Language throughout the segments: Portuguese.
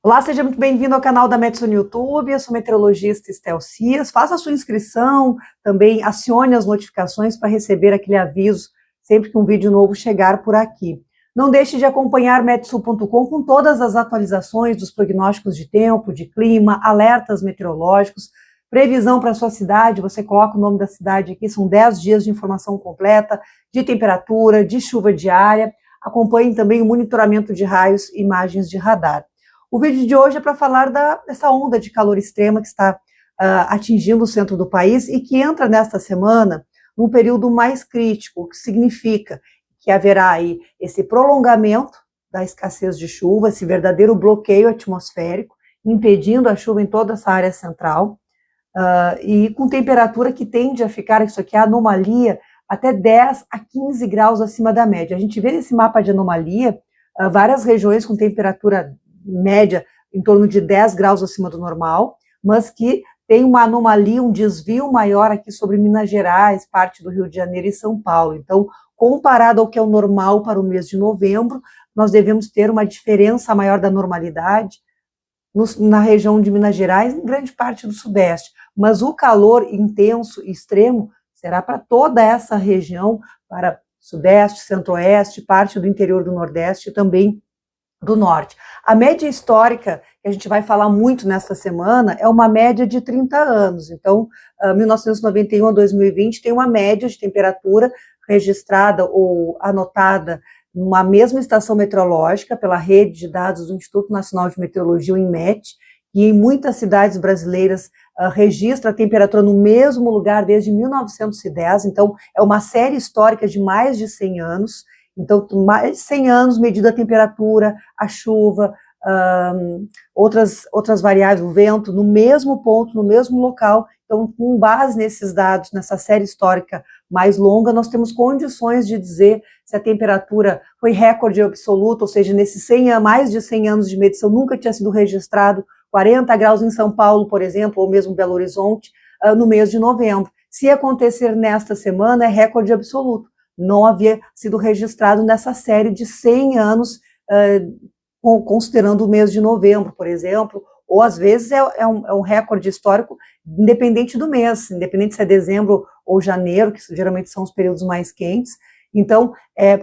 Olá, seja muito bem-vindo ao canal da Metsu no YouTube. Eu sou meteorologista Estel Cias. Faça a sua inscrição, também acione as notificações para receber aquele aviso sempre que um vídeo novo chegar por aqui. Não deixe de acompanhar metsu.com com todas as atualizações dos prognósticos de tempo, de clima, alertas meteorológicos, previsão para a sua cidade. Você coloca o nome da cidade aqui, são 10 dias de informação completa, de temperatura, de chuva diária. Acompanhe também o monitoramento de raios e imagens de radar. O vídeo de hoje é para falar dessa onda de calor extrema que está atingindo o centro do país e que entra nesta semana num período mais crítico, o que significa que haverá aí esse prolongamento da escassez de chuva, esse verdadeiro bloqueio atmosférico, impedindo a chuva em toda essa área central, e com temperatura que tende a ficar, isso aqui é anomalia, até 10 a 15 graus acima da média. A gente vê nesse mapa de anomalia várias regiões com temperatura média em torno de 10 graus acima do normal, mas que tem uma anomalia, um desvio maior aqui sobre Minas Gerais, parte do Rio de Janeiro e São Paulo. Então, comparado ao que é o normal para o mês de novembro, nós devemos ter uma diferença maior da normalidade na região de Minas Gerais, em grande parte do Sudeste. Mas o calor intenso e extremo será para toda essa região, para Sudeste, Centro-Oeste, parte do interior do Nordeste e também do Norte. A média histórica, que a gente vai falar muito nesta semana, é uma média de 30 anos. Então, 1991 a 2020 tem uma média de temperatura registrada ou anotada numa mesma estação meteorológica pela rede de dados do Instituto Nacional de Meteorologia, o INMET, e em muitas cidades brasileiras registra a temperatura no mesmo lugar desde 1910. Então, é uma série histórica de mais de 100 anos. Então, mais de 100 anos medida a temperatura, a chuva, outras variáveis, o vento, no mesmo ponto, no mesmo local. Então, com base nesses dados, nessa série histórica mais longa, nós temos condições de dizer se a temperatura foi recorde absoluto, ou seja, nesses mais de 100 anos de medição, nunca tinha sido registrado 40 graus em São Paulo, por exemplo, ou mesmo Belo Horizonte, no mês de novembro. Se acontecer nesta semana, é recorde absoluto. Não havia sido registrado nessa série de 100 anos, considerando o mês de novembro, por exemplo, ou às vezes é um recorde histórico, independente do mês, independente se é dezembro ou janeiro, que geralmente são os períodos mais quentes. Então,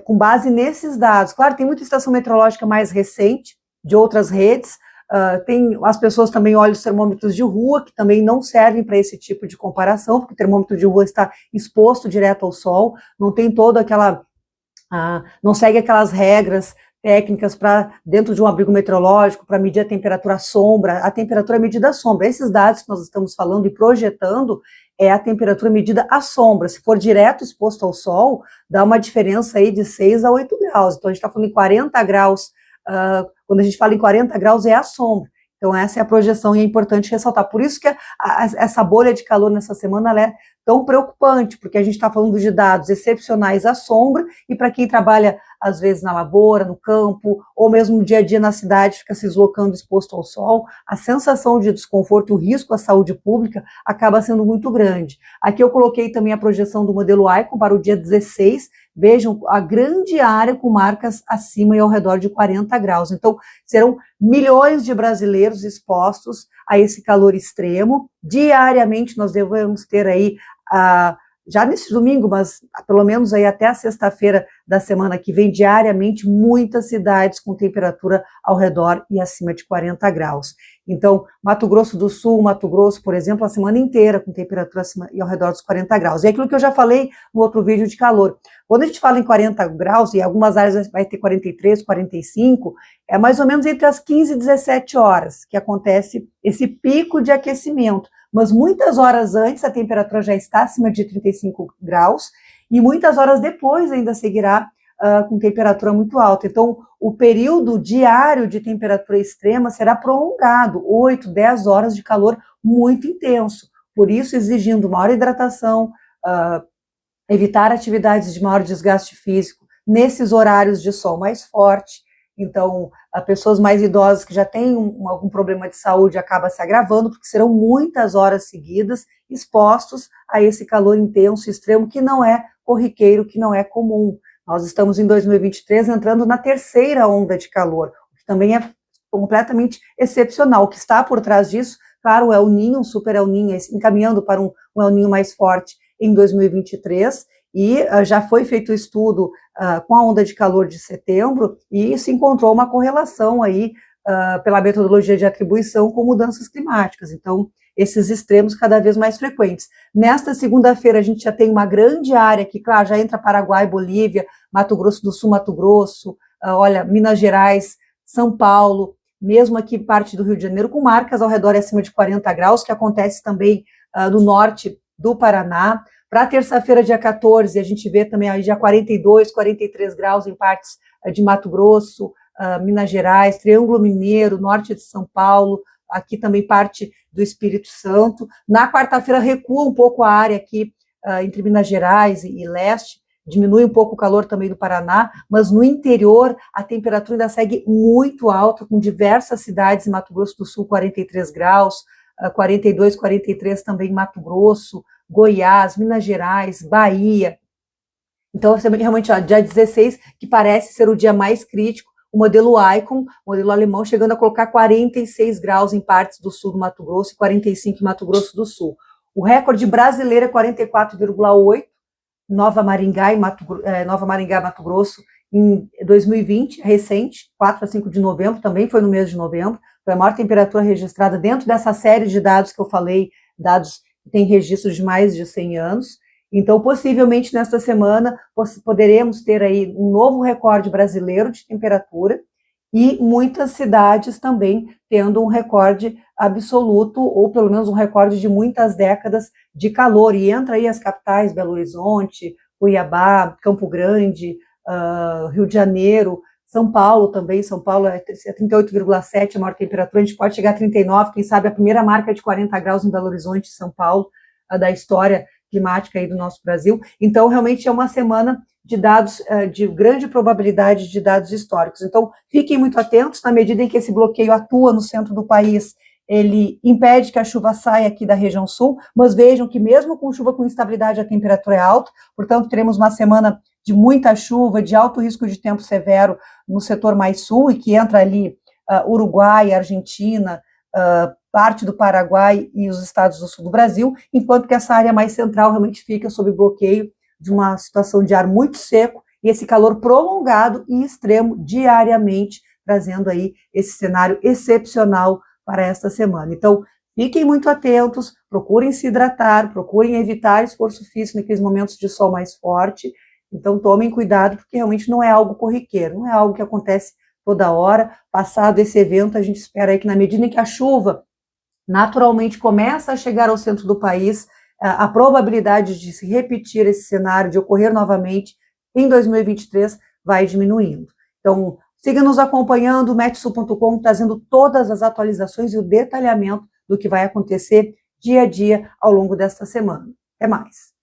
com base nesses dados, claro, tem muita estação meteorológica mais recente, de outras redes, as pessoas também olham os termômetros de rua, que também não servem para esse tipo de comparação, porque o termômetro de rua está exposto direto ao sol, não tem toda aquela, não segue aquelas regras técnicas para dentro de um abrigo meteorológico, para medir a temperatura à sombra. A temperatura é medida à sombra. Esses dados que nós estamos falando e projetando é a temperatura medida à sombra. Se for direto exposto ao sol, dá uma diferença aí de 6 a 8 graus. Então, a gente está falando em 40 graus, quando a gente fala em 40 graus é a sombra. Então, essa é a projeção e é importante ressaltar. Por isso que essa bolha de calor nessa semana ela é tão preocupante, porque a gente está falando de dados excepcionais à sombra, e para quem trabalha, às vezes, na lavoura, no campo, ou mesmo no dia a dia na cidade, fica se deslocando exposto ao sol, a sensação de desconforto, o risco à saúde pública acaba sendo muito grande. Aqui eu coloquei também a projeção do modelo Icon para o dia 16, vejam a grande área com marcas acima e ao redor de 40 graus. Então, serão milhões de brasileiros expostos a esse calor extremo. Diariamente nós devemos ter aí, já nesse domingo, mas pelo menos aí até a sexta-feira da semana que vem, diariamente, muitas cidades com temperatura ao redor e acima de 40 graus. Então, Mato Grosso do Sul, Mato Grosso, por exemplo, a semana inteira com temperatura acima e ao redor dos 40 graus. É aquilo que eu já falei no outro vídeo de calor. Quando a gente fala em 40 graus, e algumas áreas vai ter 43, 45, é mais ou menos entre as 15 e 17 horas que acontece esse pico de aquecimento. Mas muitas horas antes a temperatura já está acima de 35 graus e muitas horas depois ainda seguirá com temperatura muito alta. Então, o período diário de temperatura extrema será prolongado, 8, 10 horas de calor muito intenso. Por isso, exigindo maior hidratação, evitar atividades de maior desgaste físico nesses horários de sol mais forte. Então, pessoas mais idosas que já têm algum problema de saúde acaba se agravando, porque serão muitas horas seguidas expostos a esse calor intenso e extremo, que não é corriqueiro, que não é comum. Nós estamos em 2023 entrando na terceira onda de calor, o que também é completamente excepcional. O que está por trás disso, claro, o El Niño, um super El Niño, encaminhando para um El Niño mais forte em 2023, e já foi feito o estudo com a onda de calor de setembro, e se encontrou uma correlação aí pela metodologia de atribuição com mudanças climáticas. Então, esses extremos cada vez mais frequentes. Nesta segunda-feira, a gente já tem uma grande área que, claro, já entra Paraguai, Bolívia, Mato Grosso do Sul, Mato Grosso, olha, Minas Gerais, São Paulo, mesmo aqui parte do Rio de Janeiro, com marcas ao redor acima de 40 graus, que acontece também no norte do Paraná. Para terça-feira, dia 14, a gente vê também aí já 42, 43 graus em partes de Mato Grosso, Minas Gerais, Triângulo Mineiro, norte de São Paulo, aqui também parte do Espírito Santo. Na quarta-feira recua um pouco a área aqui entre Minas Gerais e leste, diminui um pouco o calor também do Paraná, mas no interior a temperatura ainda segue muito alta, com diversas cidades em Mato Grosso do Sul, 43 graus, 42, 43 também em Mato Grosso, Goiás, Minas Gerais, Bahia. Então, realmente, dia 16, que parece ser o dia mais crítico, o modelo Icon, modelo alemão, chegando a colocar 46 graus em partes do sul do Mato Grosso e 45 em Mato Grosso do Sul. O recorde brasileiro é 44,8, Nova Maringá, Mato Grosso, em 2020, recente, 4 a 5 de novembro, também foi no mês de novembro, foi a maior temperatura registrada dentro dessa série de dados que eu falei, dados que têm registros de mais de 100 anos. Então, possivelmente, nesta semana, poderemos ter aí um novo recorde brasileiro de temperatura e muitas cidades também tendo um recorde absoluto, ou pelo menos um recorde de muitas décadas de calor. E entra aí as capitais, Belo Horizonte, Cuiabá, Campo Grande, Rio de Janeiro, São Paulo também. São Paulo é 38,7 a maior temperatura, a gente pode chegar a 39, quem sabe a primeira marca de 40 graus em Belo Horizonte, São Paulo, da história climática aí do nosso Brasil. Então, realmente é uma semana de dados, de grande probabilidade de dados históricos. Então, fiquem muito atentos, na medida em que esse bloqueio atua no centro do país, ele impede que a chuva saia aqui da região sul, mas vejam que mesmo com chuva com instabilidade, a temperatura é alta, portanto, teremos uma semana de muita chuva, de alto risco de tempo severo no setor mais sul, e que entra ali Uruguai, Argentina, parte do Paraguai e os estados do sul do Brasil, enquanto que essa área mais central realmente fica sob bloqueio de uma situação de ar muito seco e esse calor prolongado e extremo diariamente, trazendo aí esse cenário excepcional para esta semana. Então, fiquem muito atentos, procurem se hidratar, procurem evitar esforço físico naqueles momentos de sol mais forte. Então, tomem cuidado, porque realmente não é algo corriqueiro, não é algo que acontece toda hora. Passado esse evento, a gente espera aí que, na medida em que a chuva naturalmente começa a chegar ao centro do país, a probabilidade de se repetir esse cenário, de ocorrer novamente em 2023, vai diminuindo. Então, siga nos acompanhando, metsul.com, trazendo todas as atualizações e o detalhamento do que vai acontecer dia a dia ao longo desta semana. Até mais!